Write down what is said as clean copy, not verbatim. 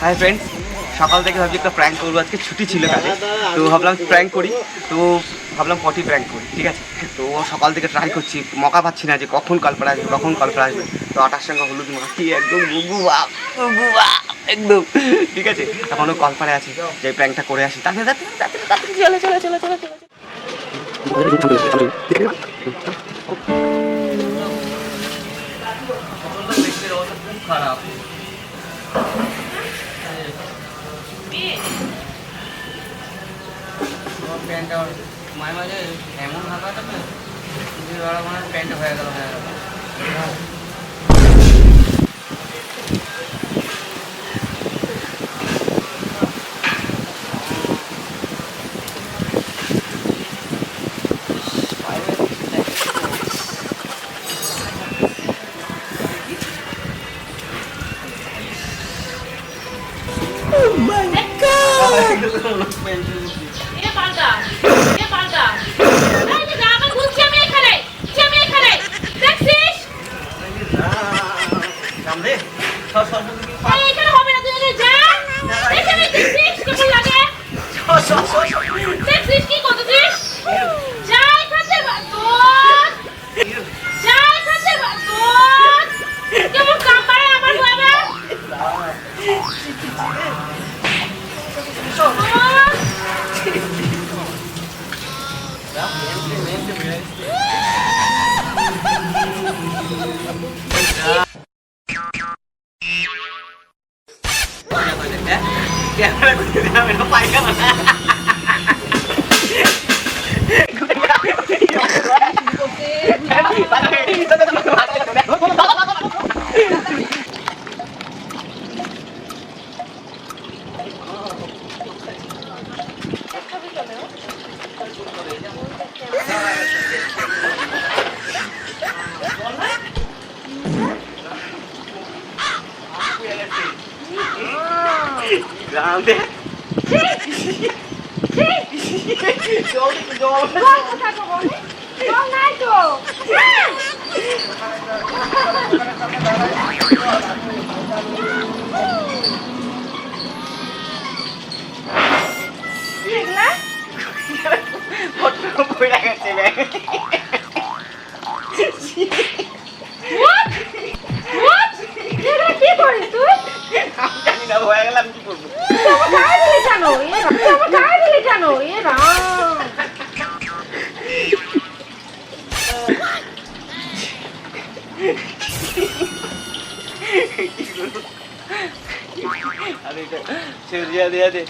Hi friends, সকাল থেকে ভাবছি একটা প্র্যাঙ্ক করবো, আজকে ছুটি ছিল কাজে, তো ভাবলাম প্র্যাঙ্ক করি। তো ভাবলাম পটি প্র্যাঙ্ক করি, ঠিক আছে। তো সকাল থেকে ট্রাই করছি, মকা পাচ্ছি না যে কখন কলপাড়া আসবে, কখন কলপাড়া আসবে। তো আটার সঙ্গে হলুদ মাখিয়ে একদম গুগুয়া একদম, ঠিক আছে। এখনও কলপাড়ে আছে, যে প্র্যাঙ্কটা করে আসি। তাড়াতাড়ি চলে চলে চলে চলে চলে খারাপ প্যান্টটা মাঝে মাঝে এমন হাঁকাটা না, মানে প্যান্টটা হয়ে গেল Grande. अरे